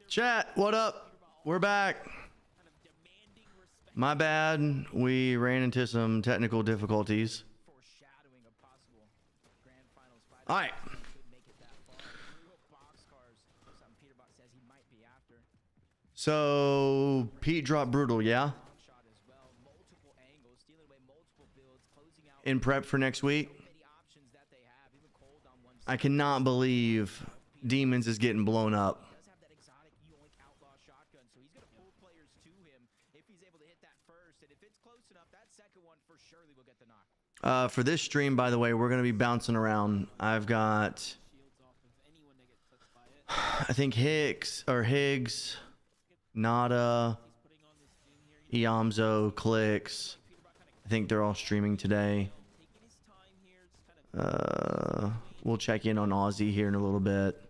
Chat, what up? We're back. My bad. We ran into some technical difficulties. All right. So, Pete dropped Brutal, yeah? In prep for next week? I cannot believe Demons is getting blown up. For this stream, by the way, we're going to be bouncing around. I've got, I think Higgs, Nada, Iamzo, Clicks. I think they're all streaming today. We'll check in on Aussie here in a little bit.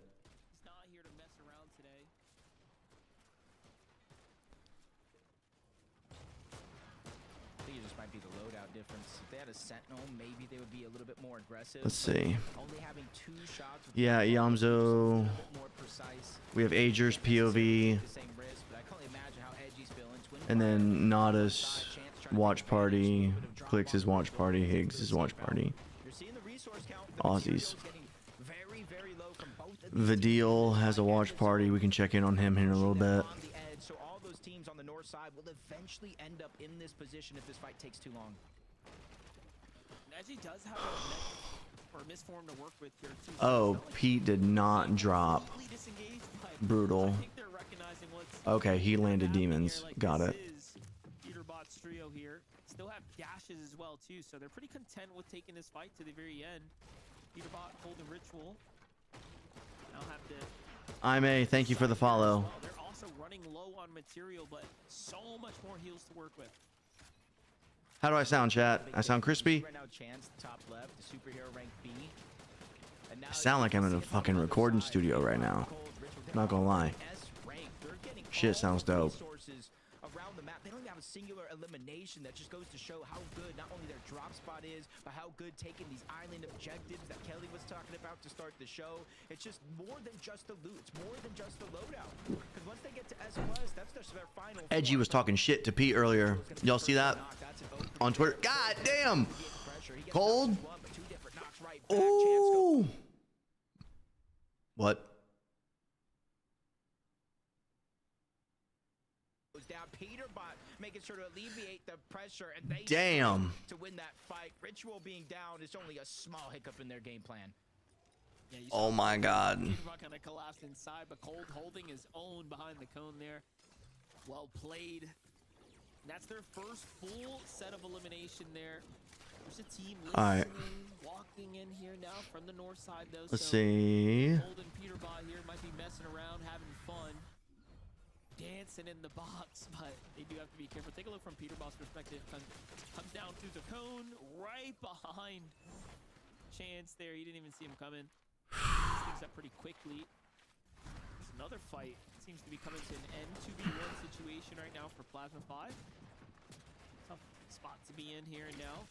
Let's see. Yeah, Iamzo. We have Agers, POV. And then Nada's Watch Party. Clicks is Watch Party. Higgs is Watch Party. Aussies. Vidil has a Watch Party. We can check in on him here in a little bit. So all those teams on the north side will eventually end up in this position if this fight takes too long. Does have a misform to work with here too. Oh, Pete did not drop Brutal. Okay, he landed Demons. Got it. Peterbot's trio here still have dashes as well too, so they're pretty content with taking this fight to the very end. Peterbot holding Ritual. I'll have to. I'm a. Thank you for the follow. They're also running low on material, but so much more heals to work with. How do I sound, chat? I sound crispy? I sound like I'm in a fucking recording studio right now. I'm not gonna lie. Shit sounds dope. Around the map, they don't even have a singular elimination. That just goes to show how good not only their drop spot is, but how good taking these island objectives that Kelly was talking about to start the show. It's just more than just the loot. It's more than just the loadout. Because once they get to SOS, that's their final. Edgy was talking shit to Pete earlier. Y'all see that on Twitter? God damn. Cold. Ooh. What? Down Peterbot making sure to alleviate the pressure, and they damn to win that fight. Ritual being down is only a small hiccup in their game plan. Yeah, oh my god. Peterbot kind of collapsed inside, but Cold holding his own behind the cone there. Well played. And that's their first full set of elimination there. There's a team listening, walking in here now from the north side though. Let's see. Cold and Peterbot here might be messing around, having fun. Dancing in the box, but they do have to be careful. Take a look from Peterbot's perspective. Comes down through the cone, right behind Chance there. He didn't even see him coming. Things up pretty quickly. It's another fight. Seems to be coming to an end. 2v1 situation right now for Plasma 5. Tough spot to be in here and now.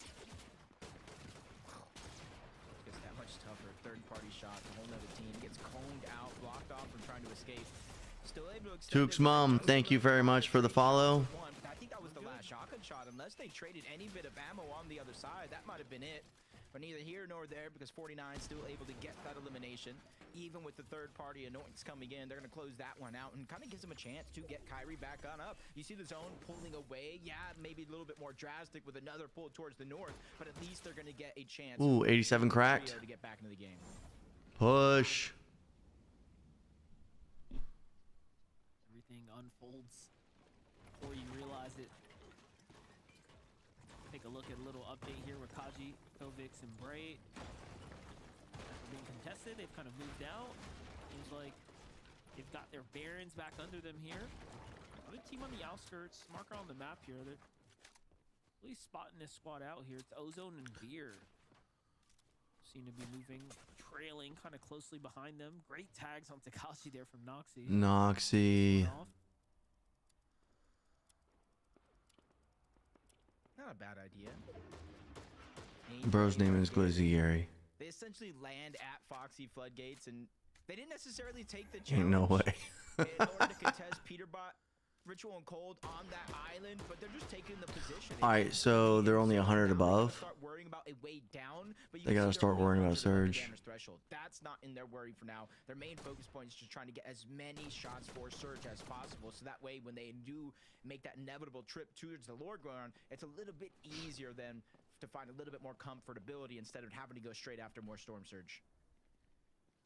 It's that much tougher. Third-party shot. A whole nother team gets coned out, blocked off from trying to escape. Took's mom, thank you very much for the follow. I think that was the last shotgun shot. Unless they traded any bit of ammo on the other side, that might have been it. But neither here nor there, because 49 still able to get that elimination. Even with the third-party annoyance coming in, they're going to close that one out and kind of gives them a chance to get Kyrie back on up. You see the zone pulling away. Yeah, maybe a little bit more drastic with another pull towards the north, but at least they're going to get a chance. Ooh, 87 cracked. To get back into the game. Push. Unfolds before you realize it. Take a look at a little update here with Kaji, Kovix, and Bray. After being contested, they've kind of moved out. Seems like they've got their Barons back under them here. Other team on the outskirts, marker on the map here. They're really spotting this squad out here. It's Ozone and Beard. Seem to be moving, trailing kind of closely behind them. Great tags on Takashi there from Noxy. Noxy. Not a bad idea. Bro's name is Glizzy Gary. They essentially land at Foxy Floodgates, and they didn't necessarily take the challenge. Ain't no way. In order to Ritual and Cold on that island, but they're just taking the position. All right, so they're only 100 above. Start worrying about a way down, but They gotta start worrying about Surge. Threshold. That's not in their worry for now. Their main focus point is just trying to get as many shots for Surge as possible, so that way when they do make that inevitable trip towards the Lord ground, it's a little bit easier then to find a little bit more comfortability instead of having to go straight after more Storm Surge.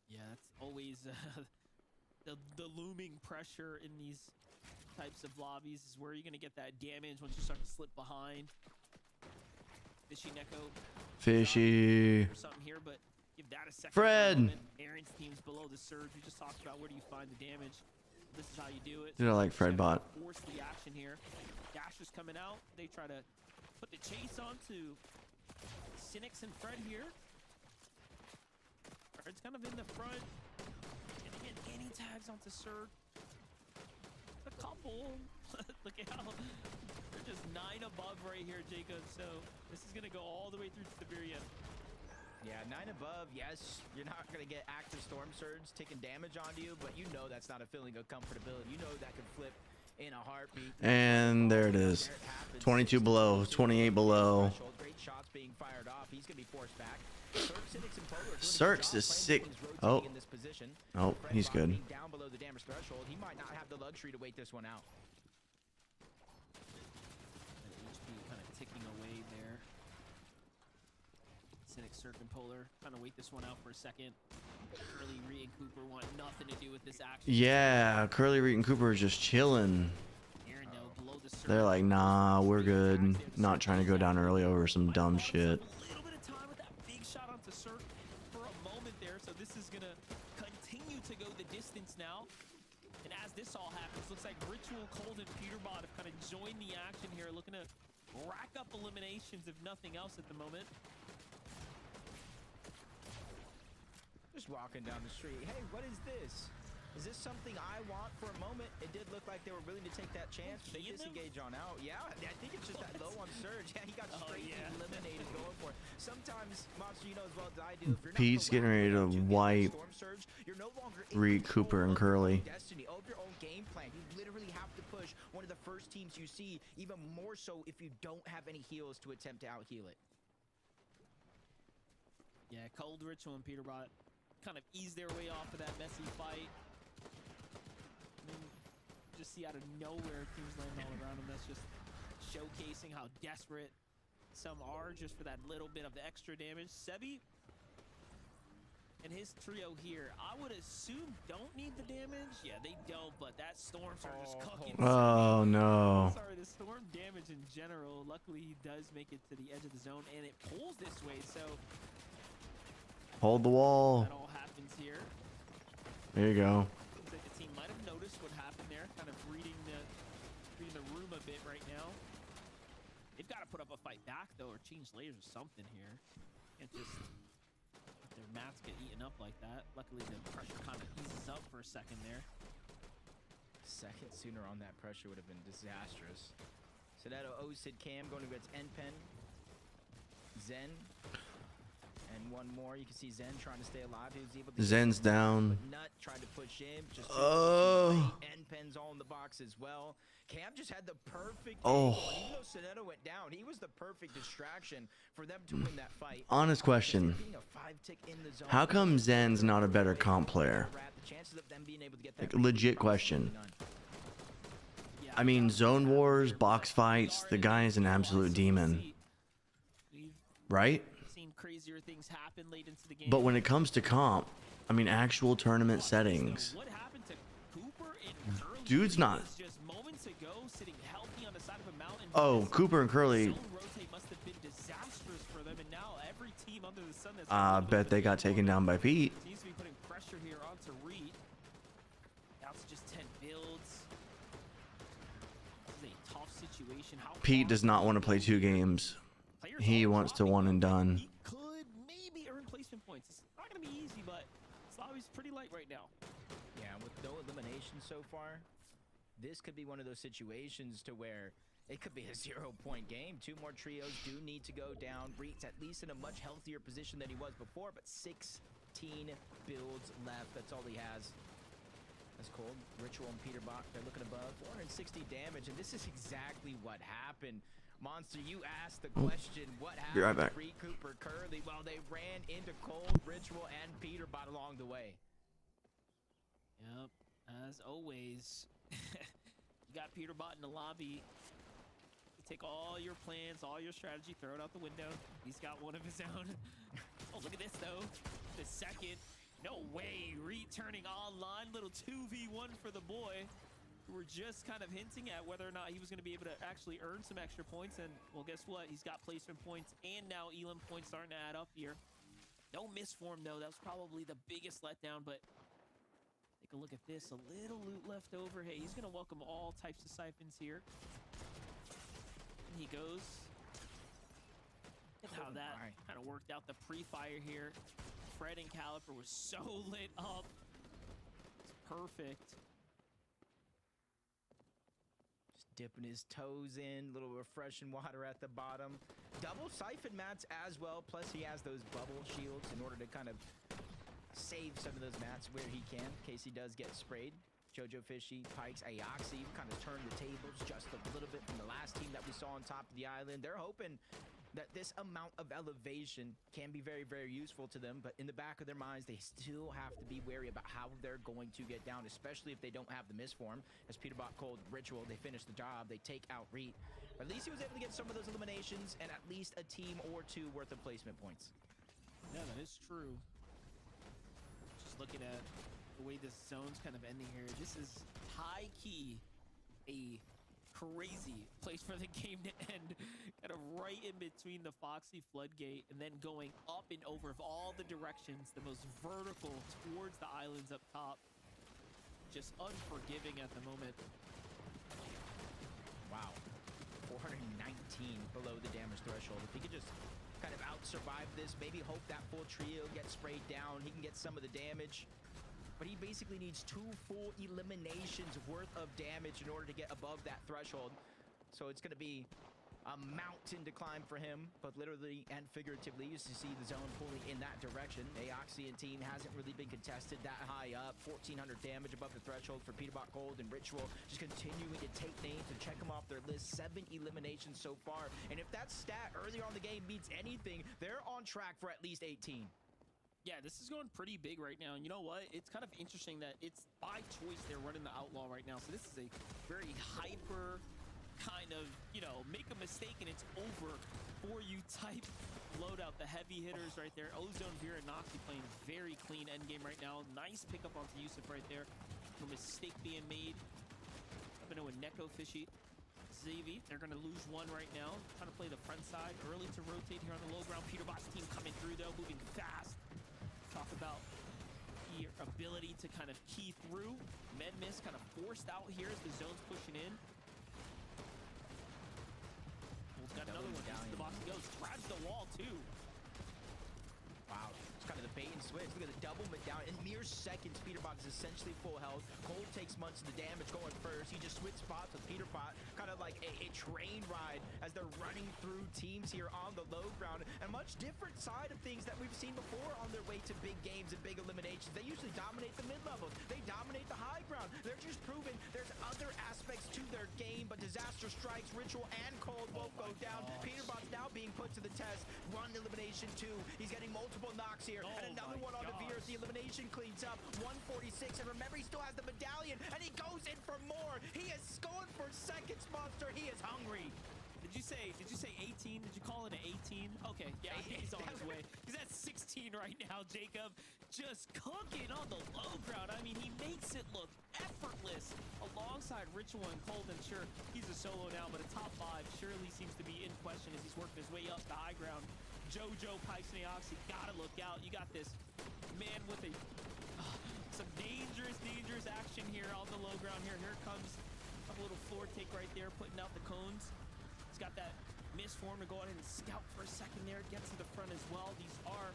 Yeah, that's always the looming pressure in these types of lobbies is where you're going to get that damage once you start to slip behind. Fishy Neko. Fishy. Or something here, but give that a second. Fred. Aaron's team's below the Surge. We just talked about where do you find the damage. This is how you do it. Dude, I like Fred bot. Force the action here. Dash is coming out. They try to put the chase onto Cynics and Fred here. Fred's kind of in the front. And again, any tags onto Surge. A couple. Look at how they're just 9 above right here, Jacob. So this is gonna go all the way through to Siberia. Yeah, 9 above. Yes, you're not gonna get active Storm Surge taking damage onto you, but you know that's not a feeling of comfortability. You know that could flip in a heartbeat. And there it is. 22 below, 28 below. Great shots being fired off. He's gonna be forced back. Cirx is sick. Oh. Oh, he's good. Down below the damage threshold. He might not have the luxury to wait this one out. HP kind of ticking away there. Cynic, Cirque, and Polar kind of wait this one out for a second. Curly, Reed, and Cooper want nothing to do with this action. Yeah, Curly, Reed, and Cooper are just chilling. They're like, nah, we're good. Not trying to go down early over some dumb shit. Now, and as this all happens, looks like Ritual, Cold, and Peterbot have kind of joined the action here, looking to rack up eliminations if nothing else at the moment. Just walking down the street. Hey, what is this? Is this something I want for a moment? It did look like they were willing to take that chance. They disengage on out. Yeah, I think it's just that low on Surge. Yeah, he got straight eliminated going for it. Sometimes, Monster, you know as well as I do, if you're not Pete's getting ready to wipe Surge, you're no longer Reed, Cooper, and Curly. Destiny of your own game plan. You literally have to push one of the first teams you see, even more so if you don't have any heals to attempt to out-heal it. Yeah, Cold, Ritual, and Peterbot kind of ease their way off of that messy fight. Just see out of nowhere teams landing all around them. That's just showcasing how desperate some are just for that little bit of the extra damage. Sebi and his trio here, I would assume don't need the damage. Yeah, they don't, but that Storms are just cooking. Oh no. Sorry, the Storm damage in general. Luckily, he does make it to the edge of the zone, and it pulls this way, so hold the wall. that all happens here. There you go. Seems like the team might have noticed what happened there, kind of reading the room a bit right now. They've got to put up a fight back though, or change layers or something here. Can't just let their mats get eaten up like that. Luckily, the pressure kind of eases up for a second there. Second sooner on that pressure would have been disastrous. Soneto, Sid, Cam going against Npen, Zen. And one more, you can see Zen trying to stay alive. He was able to Zen's down. Nut tried to push in. Just Npen's all in the box as well. Cam just had the perfect angle. Even though Soneto went down, he was the perfect distraction for them to win that fight. Honest question. How come Zen's not a better comp player? Like, legit question. I mean, zone wars, box fights, the guy is an absolute demon. Right? Crazier things happen late into the game. But when it comes to comp, I mean actual tournament settings, what happened to Cooper and Curly? Dude's not. Just moments ago, sitting healthy on the side of a mountain. Oh, Cooper and Curly. Zone rotate must have been disastrous for them, and now every team under the sun that's I bet they got taken down by Pete. Seems to be putting pressure here onto Reed. Now it's just 10 builds. This is a tough situation. How Pete does not want to play 2 games. He wants to one and done. Points. It's not going to be easy, but Slavi's pretty light right now. Yeah, with no elimination so far, this could be one of those situations to where it could be a 0-point game. 2 more trios do need to go down. Reed's at least in a much healthier position than he was before, but 16 builds left. That's all he has. That's cold. Ritual and Peterbot, they're looking above. 460 damage, and this is exactly what happened. Monster, you asked the question, what Be right happened back. to Reed Cooper Curly? Well, they ran into Cold, Ritual, and Peterbot along the way. Yep, as always. You got Peterbot in the lobby. You take all your plans, all your strategy, throw it out the window. He's got one of his own. Oh, look at this, though. The second. No way. Returning online. Little 2v1 for the boy. We're just kind of hinting at whether or not he was going to be able to actually earn some extra points. And, well, guess what? He's got placement points, and now Elam points starting to add up here. No misform, though. That was probably the biggest letdown, but take a look at this. A little loot left over. Hey, he's going to welcome all types of siphons here. And he goes. Look at how that kind of worked out. The pre-fire here. Fred and Caliper was so lit up. It's perfect. Just dipping his toes in. Little refreshing water at the bottom. Double siphon mats as well. Plus he has those bubble shields in order to kind of save some of those mats where he can, in case he does get sprayed. Jojo Fishy, Pikes, Aoxy kind of turned the tables just a little bit from the last team that we saw on top of the island. They're hoping that this amount of elevation can be very, very useful to them, but in the back of their minds, they still have to be wary about how they're going to get down, especially if they don't have the misform. As Peterbot Cold Ritual, they finish the job, they take out Reet. At least he was able to get some of those eliminations and at least a team or two worth of placement points. Yeah, that is true. Just looking at the way this zone's kind of ending here, this is high key a crazy place for the game to end, kind of right in between the Foxy Floodgate and then going up and over of all the directions, the most vertical towards the islands up top. Just unforgiving at the moment. Wow, 419 below the damage threshold. If he could just kind of out-survive this, maybe hope that full trio gets sprayed down, he can get some of the damage. But he basically needs 2 full eliminations worth of damage in order to get above that threshold. So it's going to be a mountain to climb for him, but literally and figuratively, you see the zone pulling in that direction. Aoxy and team hasn't really been contested that high up. 1,400 damage above the threshold for Peterbot Cold and Ritual, just continuing to take names and check them off their list. 7 eliminations so far. And if that stat earlier on the game means anything, they're on track for at least 18. Yeah, this is going pretty big right now. And you know what? It's kind of interesting that it's by choice they're running the Outlaw right now. So this is a very hyper kind of, you know, make a mistake and it's over for you type loadout. The heavy hitters right there. Ozone, Vera, and Noxy playing very clean endgame right now. Nice pickup onto Yusuf right there. No mistake being made. Up into a Neko Fishy. Xavi, they're going to lose one right now. Trying to play the front side. Early to rotate here on the low ground. Peterbot's team coming through though, moving fast. Talk about your ability to kind of key through. Medmiss kind of forced out here as the zone's pushing in. He's got another one. Into the box he goes. Grabs the wall too. Wow, it's kind of the bait and switch. Look at the double medallion. In mere seconds, Peterbot is essentially full health. Cold takes much of the damage going first. He just switched spots with Peterbot, kind of like a train ride as they're running through teams here on the low ground. And a much different side of things that we've seen before on their way to big games and big eliminations. They usually dominate the mid-levels. They dominate the high ground. They're just proving there's other aspects to their game, but disaster strikes. Ritual and Cold both go down. Peterbot's now being put to the test. One elimination, 2. He's getting multiple knocks here, and another one on the Veer as the elimination cleans up. 146, and remember, he still has the medallion, and he goes in for more. He is going for seconds, Monster. He is hungry. Did you say 18? Did you call it an 18? Okay, yeah, I think he's on his way. He's at 16 right now, Jacob. Just cooking on the low ground. I mean, he makes it look effortless alongside Ritual and Cold. And sure, he's a solo now, but a top 5 surely seems to be in question as he's working his way up the high ground. Jojo, Pikes, and Aoxy, gotta look out. You got this man with some dangerous action here on the low ground here. Here comes a little floor take right there, putting out the cones. He's got that misform to go ahead and scout for a second there. Gets to the front as well. These are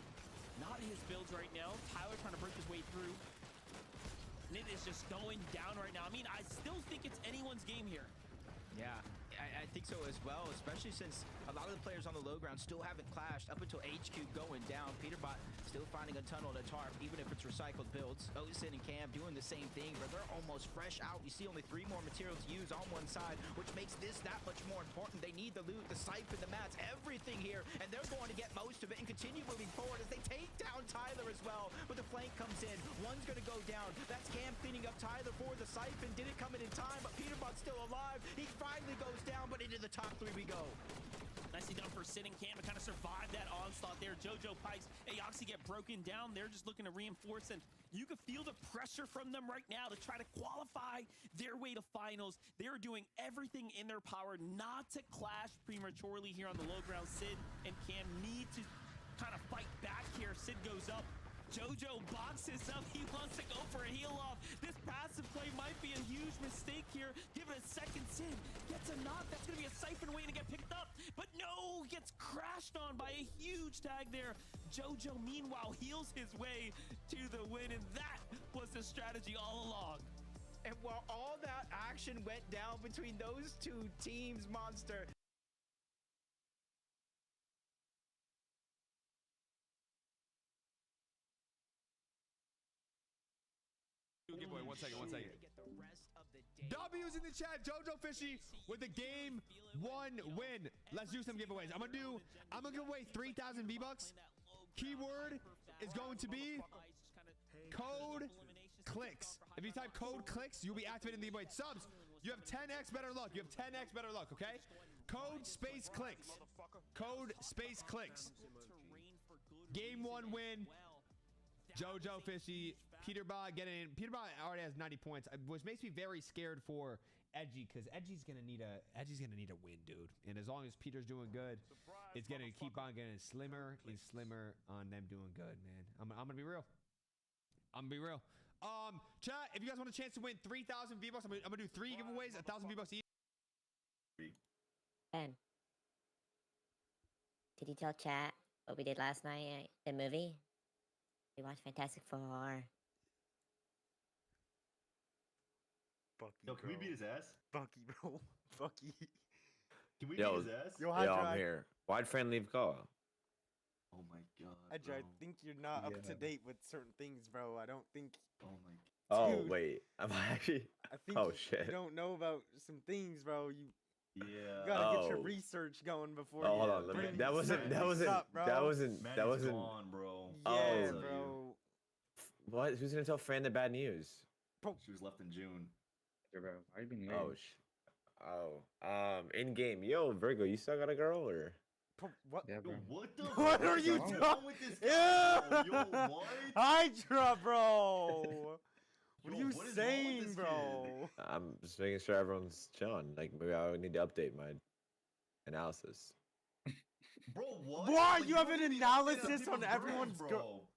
not his builds right now. Tyler trying to break his way through. And it is just going down right now. I mean, I still think it's anyone's game here. Yeah, I I think so as well, especially since a lot of the players on the low ground still haven't clashed up until HQ going down. Peterbot still finding a tunnel and a tarp, even if it's recycled builds. Osin and Cam doing the same thing, but they're almost fresh out. You see only 3 more materials used on one side, which makes this that much more important. They need the loot, the siphon, the mats, everything here, and they're going to get most of it and continue moving forward as they take down Tyler as well. But the flank comes in. One's going to go down. That's Cam cleaning up Tyler for the siphon. Didn't come in time, but Peterbot's still alive. He finally goes down, but into the top 3 we go. Nicely done for Sid and Cam to kind of survive that onslaught there. JoJo, Pikes, Aoxy get broken down. They're just looking to reinforce, and you can feel the pressure from them right now to try to qualify their way to finals. They're doing everything in their power not to clash prematurely here on the low ground. Sid and Cam need to kind of fight back here. Sid goes up. JoJo boxes up. He wants to go for a heal off. This passive play might be a huge mistake here. Give it a second. Sid gets a knock. That's going to be a siphon waiting to get picked up. But no, gets crashed on by a huge tag there. JoJo, meanwhile, heals his way to the win. And that was the strategy all along. And while all that action went down between those 2 teams, Monster, giveaway. One second. W's in the chat. JoJo Fishy with the game 1 win. Let's do some giveaways. I'm gonna give away 3,000 V-Bucks. Keyword is going to be code clicks. If you type code clicks, you'll be activated in the giveaway. Subs, you have 10x better luck. Okay? Code space clicks. Code space clicks. Game 1 win. JoJo Fishy, Peterbot getting in. Peterbot already has 90 points, which makes me very scared for Edgy, because Edgy's gonna need a win, dude. And as long as Peter's doing good, it's gonna keep on getting slimmer and slimmer on them doing good, man. I'm gonna be real. Chat, if you guys want a chance to win 3,000 V-Bucks, I'm gonna do 3 giveaways, 1,000 V-Bucks each. Ben, did you tell chat what we did last night? The movie? We watched Fantastic Four. Bucky, Yo, can we beat his ass? Bucky, bro. Bucky. Can we beat his ass? Yo, I'm here. Why'd friend leave call? Oh my god. I think you're not up to date with certain things, bro. I don't think. Oh my. Oh Dude. wait, am I actually? I think Oh you shit. don't know about some things, bro. You Yeah. gotta get your Oh. research going before. Oh, you hold on. Let me, bring that wasn't. certain That things wasn't. up, bro. That wasn't. Man That is wasn't. gone, bro. Yeah, Oh. bro. What? Who's gonna tell Fran the bad news? She was left in June. Bro, why you being late? Oh. In game. Yo, Virgo, you still got a girl or? What? Yeah, Yo, bro. what the? What are you fuck is doing? wrong with this guy? Yeah. Yo, what? Hydra, bro. What Yo, are you what is wrong with saying, this bro? I'm just making sure everyone's chilling. Like maybe I need to update my analysis. Bro, what? Why? Like, You have don't an even update on analysis on people's everyone's girls, girl.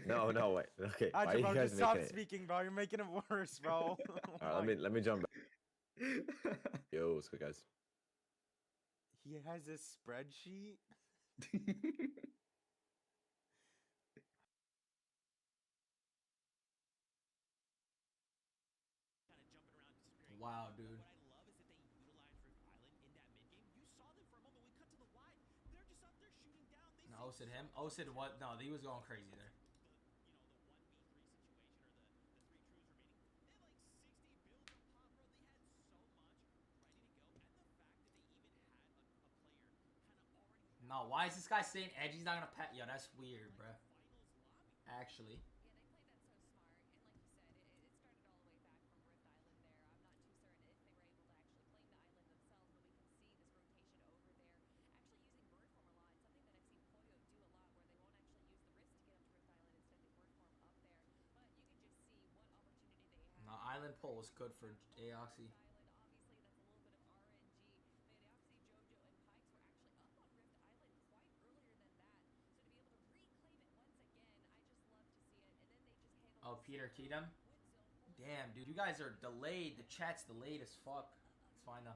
No, wait. Okay. Why are Hydra, you bro, guys just stop making it? speaking, bro. You're making it worse, bro. All right, let me jump back. Yo, what's good, guys? He has a spreadsheet. Wow, dude. What I love is that they utilized Rift Island in that mid game. You saw them for a moment. We cut to the wide. They're just up there shooting down. They No, Osid him. Osid what? No, he was going crazy there. the 1v3 situation or the 3 crews remaining. They had like 60 builds up top, bro. They had so much ready to go. And the fact that they even had a player kind of already. No, why is this guy saying Edgy's not gonna pat? Yo, that's weird, bruh. Actually. Yeah, they played that so smart, and like you said, it started all the way back from Rift Island there. I'm not too certain if they were able to actually claim the island themselves, but we can see this rotation over there, actually using bird form a lot, something that I've seen Poyo do a lot, where they won't actually use the wrist to get up to Rift Island, instead they bird form up there, but you can just see what opportunity they have. No, Island pull was good for Aoxy. Island, obviously, that's a little bit of RNG, but Aoxy, JoJo, and Pikes were actually up on Rift Island quite earlier than that, so to be able to reclaim it once again, I just love to see it, and then they just handle. Oh, Peter keyed him? Damn, dude, you guys are delayed. The chat's delayed as fuck. It's fine now. Amount of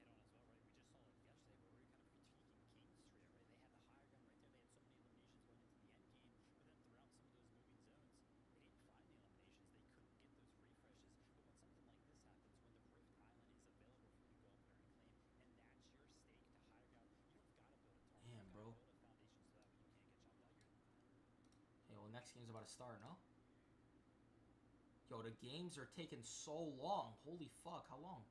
materials, and then they just carry that all the way to the end. Yeah, that's definitely a point I want to hit on as well, right? We just saw it yesterday where we were kind of critiquing King's Trio, right? They had the higher gun right there. They had so many eliminations going into the end game, but then throughout some of those moving zones, they didn't find the eliminations. They couldn't get those next game's about to start, no? Yo, the games are taking so long. Holy fuck, how long?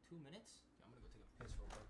2 minutes? Yeah, I'm gonna go take a piss real quick.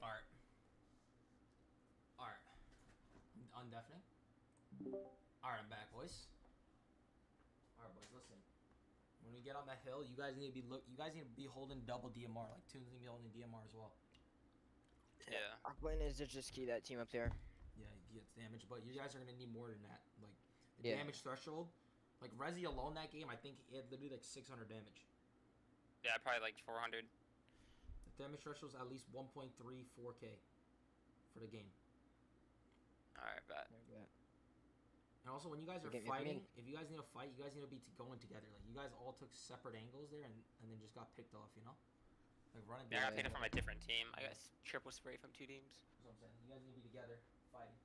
Alright. Alright. Undeafening. Alright, I'm back, boys. Alright, boys, listen. When we get on that hill, you guys need to be holding double DMR. Like Toon's gonna be holding DMR as well. Yeah. Our plan is to just key that team up there. Yeah, he gets damage, but you guys are gonna need more than that. Like the Yeah. damage threshold. Like Resi alone that game, I think he had literally like 600 damage. Yeah, probably like 400. The damage threshold is at least 1.34k for the game. Alright, bet. And also, when you guys are Okay, fighting, if you guys need to fight, you guys need to be going together. Like, you guys all took separate angles there and then just got picked off, you know? Like, running Yeah, I got down. picked up from a different team. I got triple spray from 2 teams. That's what I'm saying. You guys need to be together, fighting.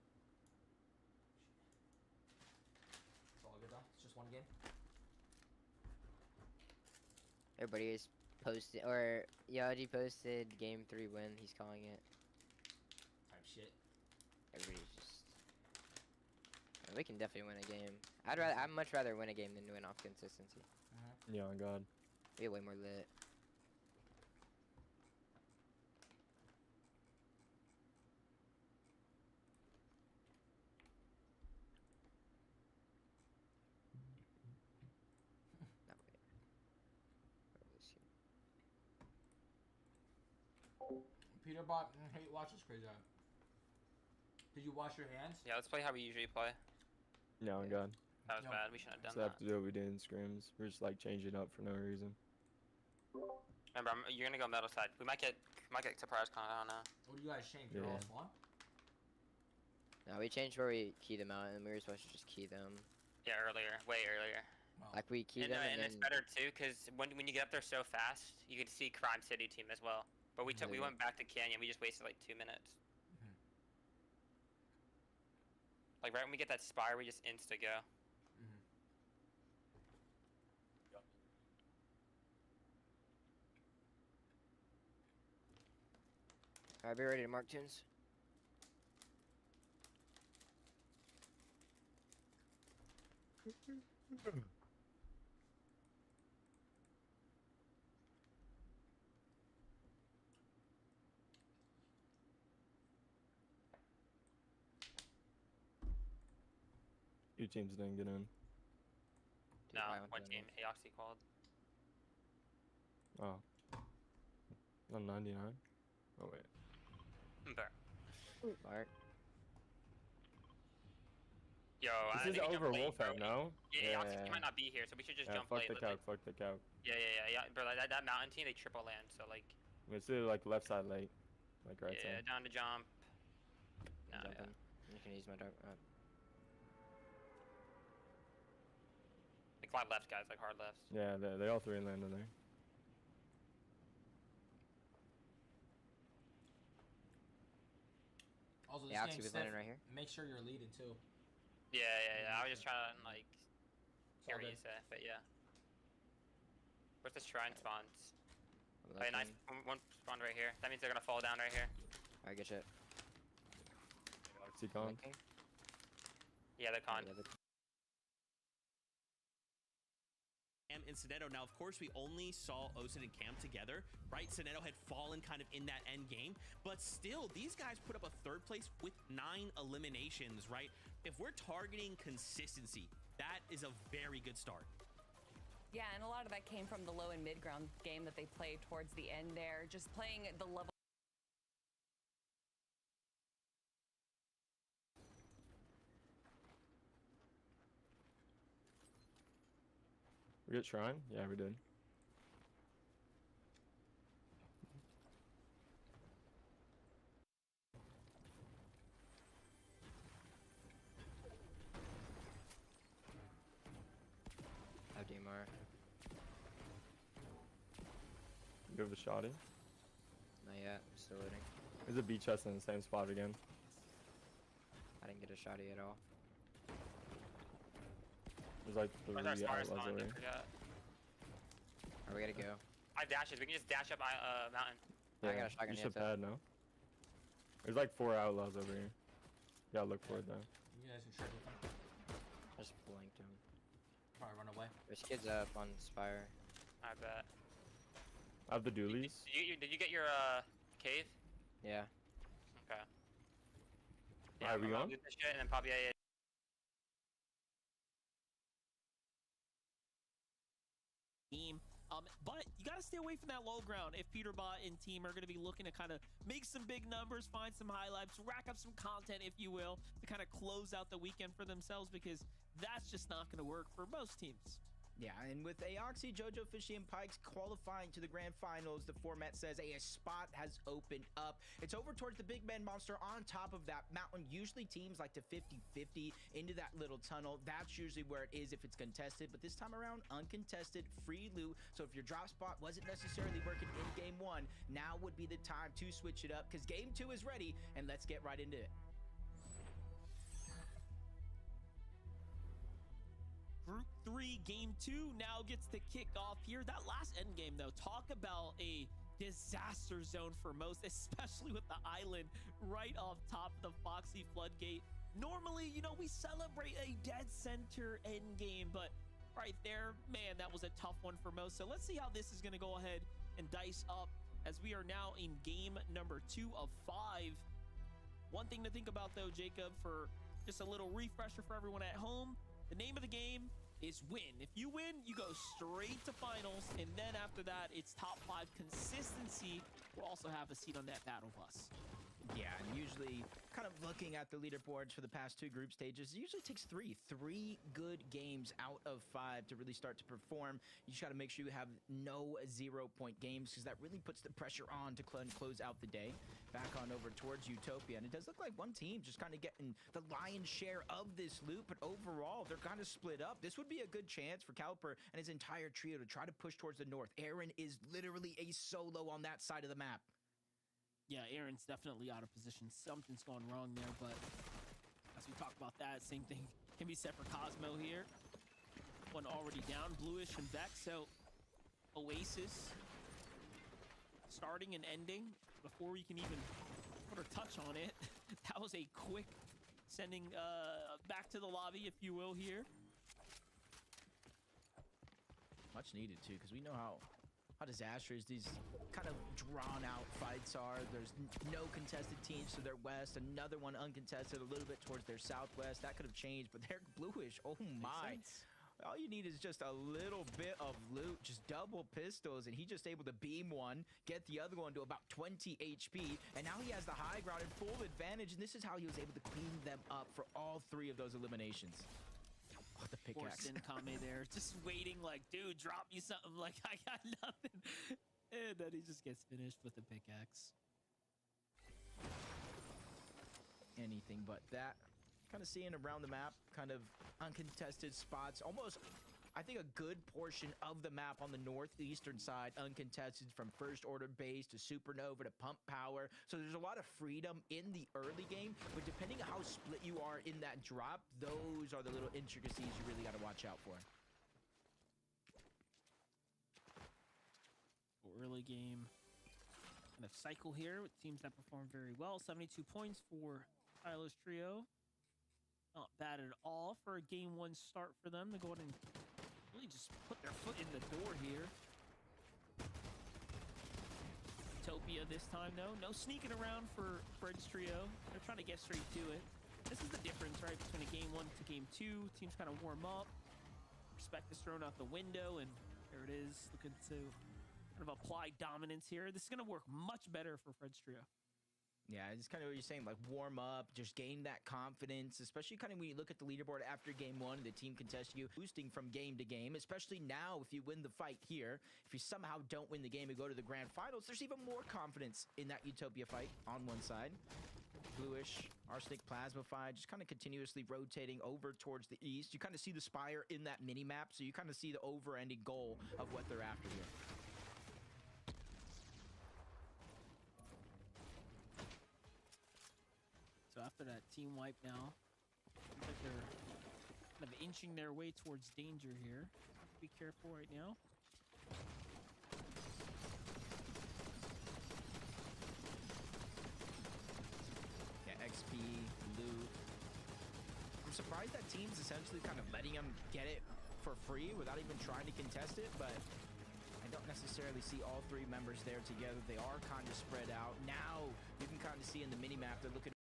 It's all good, though. It's just one game. Everybody is posted, or Yaji posted game 3 win. He's calling it. Type shit. Everybody's just. We can definitely win a game. I'd much rather win a game than win off consistency. Yeah, on God. We get way more lit. No, wait. Where was he? Peter bought hate watch this crazy. Did you wash your hands? Yeah, let's play how we usually play. Yeah, on God. That was bad. We shouldn't have Just done have that. to do what we did in scrims. We're just like changing up for no reason. Remember, you're gonna go middle side. We might get surprise con. I don't know. What do you guys change? You're Yeah. all spawn? No, we changed where we key them out, and we were supposed to just key them. Yeah, earlier, way earlier. Like we key And, them, and and it's then better too, cause when you get up there so fast, you can see Crime City team as well. But we Yeah. went back to Canyon. We just wasted like 2 minutes. Like right when we get that spire, we just insta go. Alright, be ready to mark tunes. Your teams didn't get in. No, I went one to team, Aoxy called. Oh. On 99? Oh, wait. There. Mark. Yo, This I is think we jump over late, bro. Wolfhead, no? Yeah, Aoxy might not be here, so we should just Yeah, jump fuck late. the calc, fuck the calc. Yeah, bro, like, that mountain team, they triple land, so like... Let's do like left side late. Like right Yeah, side. down to jump. No, I'm yeah. jumping. You can use my dog. Like 5 left, guys, like hard lefts. Yeah, they all three land in there. Also, this Yeah, game's Oxy was stiff. landing right here. Make sure you're leading, too. Yeah. I was just trying to, like, hear what all you good. say, but yeah. Where's the shrine spawns? I'm Okay, nice. looking. One spawn right here. That means they're gonna fall down right here. Alright, good shit. Oxycon. Okay. Yeah, they're con. Yeah, And Soneto. Now, of course, we only saw Osin and Cam together, right? Soneto had fallen kind of in that end game, but still, these guys put up a third place with 9 eliminations, right? If we're targeting consistency That is a very good start. Yeah, and a lot of that came from the low and mid ground game that they played towards the end there. Just playing the level. We get Shrine? Yeah, we did. Have DMR. You have a shot in? Not yet. I'm still looting. There's a B chest in the same spot again. I didn't get a shotty at all. There's like 3 Where's our smart outlets spawn? over I here. forgot. Are we gotta go? I have dashes. We can just dash up mountain. I got a shotgun You should Yanta. pad now. There's like 4 outlaws over here. You gotta look for it though. You guys can trade with them. I just blanked him. Probably run away. There's kids up on Spire. I bet. I have the dualies. Did you get your cave? Yeah. Okay. Alright, we I'm gonna going? loot this shit and then probably Team. But you got to stay away from that low ground if Peterbot and team are going to be looking to kind of make some big numbers, find some highlights, rack up some content, if you will, to kind of close out the weekend for themselves, because that's just not going to work for most teams. Yeah, and with Aoxy, Jojo, Fishy, and Pikes qualifying to the grand finals, the format says a spot has opened up. It's over towards the big man monster on top of that mountain. Usually teams like to 50-50 into that little tunnel. That's usually where it is if it's contested, but this time around, uncontested, free loot. So if your drop spot wasn't necessarily working in game 1, now would be the time to switch it up, because game 2 is ready, and let's get right into it. Group 3, Game 2 now gets the kickoff here. That last end game, though, talk about a disaster zone for most, especially with the island right off top of the Foxy Floodgate. Normally, you know, we celebrate a dead center end game, but right there, man, that was a tough one for most. So let's see how this is going to go ahead and dice up as we are now in game number 2 of 5. One thing to think about, though, Jacob, for just a little refresher for everyone at home, the name of the game is win. If you win, you go straight to finals, and then after that, it's top 5 consistency. We'll also have a seat on that battle bus. Yeah, and usually kind of looking at the leaderboards for the past 2 group stages, it usually takes 3 good games out of 5 to really start to perform. You just got to make sure you have no 0-point games, because that really puts the pressure on to close out the day. Back on over towards Utopia, and it does look like one team just kind of getting the lion's share of this loot, but overall, they're kind of split up. This would be a good chance for Caliper and his entire trio to try to push towards the north. Aaron is literally a solo on that side of the map. Yeah, Aaron's definitely out of position. Something's gone wrong there, but as we talk about that, same thing can be said for Cosmo here. One already down, Bluish and Vex, so Oasis starting and ending before we can even put a touch on it. That was a quick sending back to the lobby, if you will, here. Much needed too, because we know how disastrous these kind of drawn out fights are. There's no contested teams to their west, another one uncontested a little bit towards their southwest. That could have changed, but they're Bluish. Oh my. All you need is just a little bit of loot, just double pistols, and he just able to beam one, get the other one to about 20 HP, and now he has the high ground and full advantage, and this is how he was able to clean them up for all 3 of those eliminations. Oh, the pickaxe. Forced Kame there, just waiting like, dude, drop me something, like I got nothing. And then he just gets finished with the pickaxe. Anything but that. Kind of seeing around the map, kind of uncontested spots, almost, I think, a good portion of the map on the northeastern side, uncontested from first order base to supernova to pump power. So there's a lot of freedom in the early game, but depending on how split you are in that drop, those are the little intricacies you really got to watch out for. Early game kind of cycle here with teams that perform very well. 72 points for Tyler's trio. Not bad at all for a game 1 start for them to go ahead and really just put their foot in the door here. Utopia this time, though. No sneaking around for Fred's trio. They're trying to get straight to it. this is the difference, right, between a game 1 to game 2. Teams kind of warm up. Respect is thrown out the window, and there it is, looking to kind of apply dominance here. This is going to work much better for Fred's trio. Yeah, it's kind of what you're saying, like warm up, just gain that confidence, especially kind of when you look at the leaderboard after game 1 and the team can test you, boosting from game to game, especially now if you win the fight here. If you somehow don't win the game and go to the grand finals, there's even more confidence in that Utopia fight on one side. Bluish, Arsenic Plasmafy, just kind of continuously rotating over towards the east. You kind of see the Spire in that mini-map, so you kind of see the over-ending goal of what they're after here. So after that team wipe now, seems like they're kind of inching their way towards danger here. Have to be careful right now. Yeah, XP, loot. I'm surprised that team's essentially kind of letting them get it for free without even trying to contest it, but I don't necessarily see all 3 members there together. They are kind of spread out. Now, you can kind of see in the mini-map, they're looking